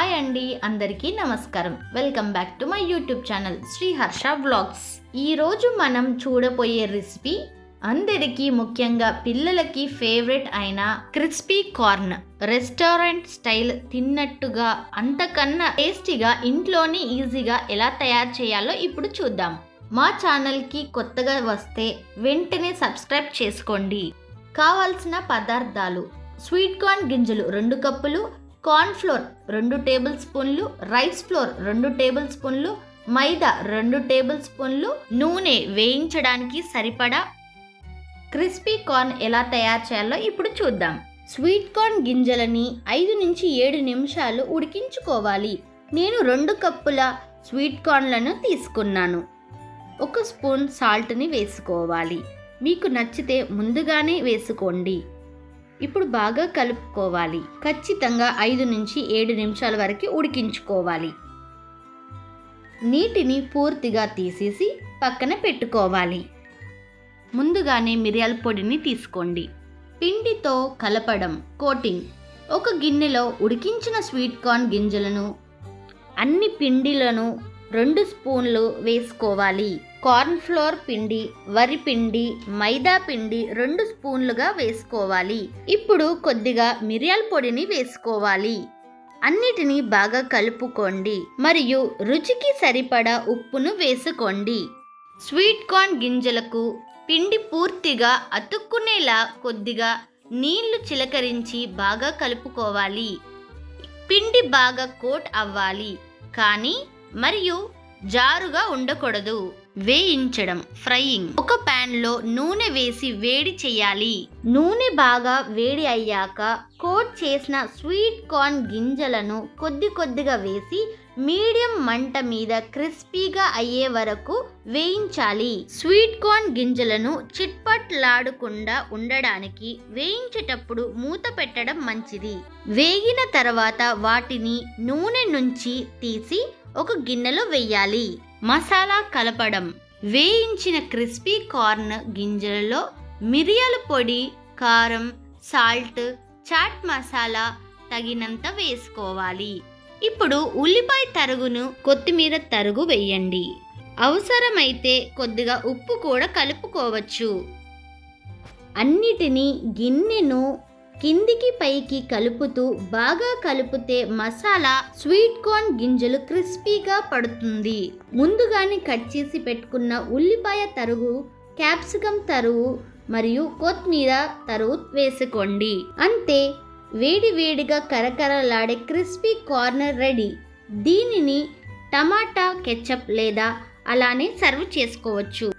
Hi అండి, అందరికీ నమస్కారం. Welcome back to my YouTube channel Sri Harsha vlogs. ఈరోజు మనం చూడబోయే రెసిపీ అందరికీ, ముఖ్యంగా పిల్లలకి ఫేవరెట్ అయిన క్రిస్పీ కార్న్. రెస్టారెంట్ స్టైల్ తిన్నట్టుగా, అంతకన్నా టేస్టీగా ఇంట్లోనే ఈజీగా ఎలా తయారు చేయాలో ఇప్పుడు చూద్దాం. మా ఛానల్కి కొత్తగా వస్తే వెంటనే సబ్స్క్రైబ్ చేసుకోండి. కావాల్సిన పదార్థాలు: స్వీట్ కార్న్ గింజలు 2 కప్పులు, కార్న్ ఫ్లోర్ 2 టేబుల్ స్పూన్లు, రైస్ ఫ్లోర్ 2 టేబుల్ స్పూన్లు, మైదా 2 టేబుల్ స్పూన్లు, నూనె వేయించడానికి సరిపడా. క్రిస్పీ కార్న్ ఎలా తయారు చేయాలో ఇప్పుడు చూద్దాం. స్వీట్ కార్న్ గింజలని 5 నుంచి 7 నిమిషాలు ఉడికించుకోవాలి. నేను 2 కప్పుల స్వీట్ కార్న్లను తీసుకున్నాను. 1 స్పూన్ సాల్ట్ని వేసుకోవాలి. మీకు నచ్చితే ముందుగానే వేసుకోండి. ఇప్పుడు బాగా కలుపుకోవాలి. ఖచ్చితంగా 5 నుంచి 7 నిమిషాల వరకు ఉడికించుకోవాలి. నీటిని పూర్తిగా తీసేసి పక్కన పెట్టుకోవాలి. ముందుగానే మిరియాల పొడిని తీసుకోండి. పిండితో కలపడం, కోటింగ్. ఒక గిన్నెలో ఉడికించిన స్వీట్ కార్న్ గింజలను, అన్ని పిండిలను 2 స్పూన్లు వేసుకోవాలి. కార్న్ ఫ్లోర్ పిండి, వరి పిండి, మైదా పిండి 2 స్పూన్లుగా వేసుకోవాలి. ఇప్పుడు కొద్దిగా మిరియాల పొడిని వేసుకోవాలి. అన్నిటినీ బాగా కలుపుకోండి మరియు రుచికి సరిపడా ఉప్పును వేసుకోండి. స్వీట్ కార్న్ గింజలకు పిండి పూర్తిగా అతుక్కునేలా కొద్దిగా నీళ్లు చిలకరించి బాగా కలుపుకోవాలి. పిండి బాగా కోట్ అవ్వాలి, కానీ మరియు జారుగా ఉండకూడదు. వేయించడం, ఫ్రైయింగ్. ఒక ప్యాన్ లో నూనె వేసి వేడి చేయాలి. నూనె బాగా వేడి అయ్యాక కోట్ చేసిన స్వీట్ కార్న్ గింజలను కొద్ది కొద్దిగా వేసి మీడియం మంట మీద క్రిస్పీగా అయ్యే వరకు వేయించాలి. స్వీట్ కార్న్ గింజలను చిట్పట్లాడకుండా ఉండడానికి వేయించేటప్పుడు మూత పెట్టడం మంచిది. వేగిన తర్వాత వాటిని నూనె నుంచి తీసి ఒక గిన్నెలో వేయాలి. మసాలా కలపడం. వేయించిన క్రిస్పీ కార్న్ గింజలలో మిరియాల పొడి, కారం, సాల్ట్, చాట్ మసాలా తగినంత వేసుకోవాలి. ఇప్పుడు ఉల్లిపాయ తరుగును, కొత్తిమీర తరుగు వేయండి. అవసరమైతే కొద్దిగా ఉప్పు కూడా కలుపుకోవచ్చు. అన్నిటినీ గిన్నెను కిందికి పైకి కలుపుతూ బాగా కలిపితే మసాలా స్వీట్ కార్న్ గింజలు క్రిస్పీగా పడుతుంది. ముందుగానే కట్ చేసి పెట్టుకున్న ఉల్లిపాయ తరుగు, క్యాప్సికం తరుగు మరియు కొత్తిమీర తరుగు వేసుకోండి. అంతే, వేడి వేడిగా కరకరలాడే క్రిస్పీ కార్న్ రెడీ. దీనిని టమాటా కెచప్ లేదా అలానే సర్వ్ చేసుకోవచ్చు.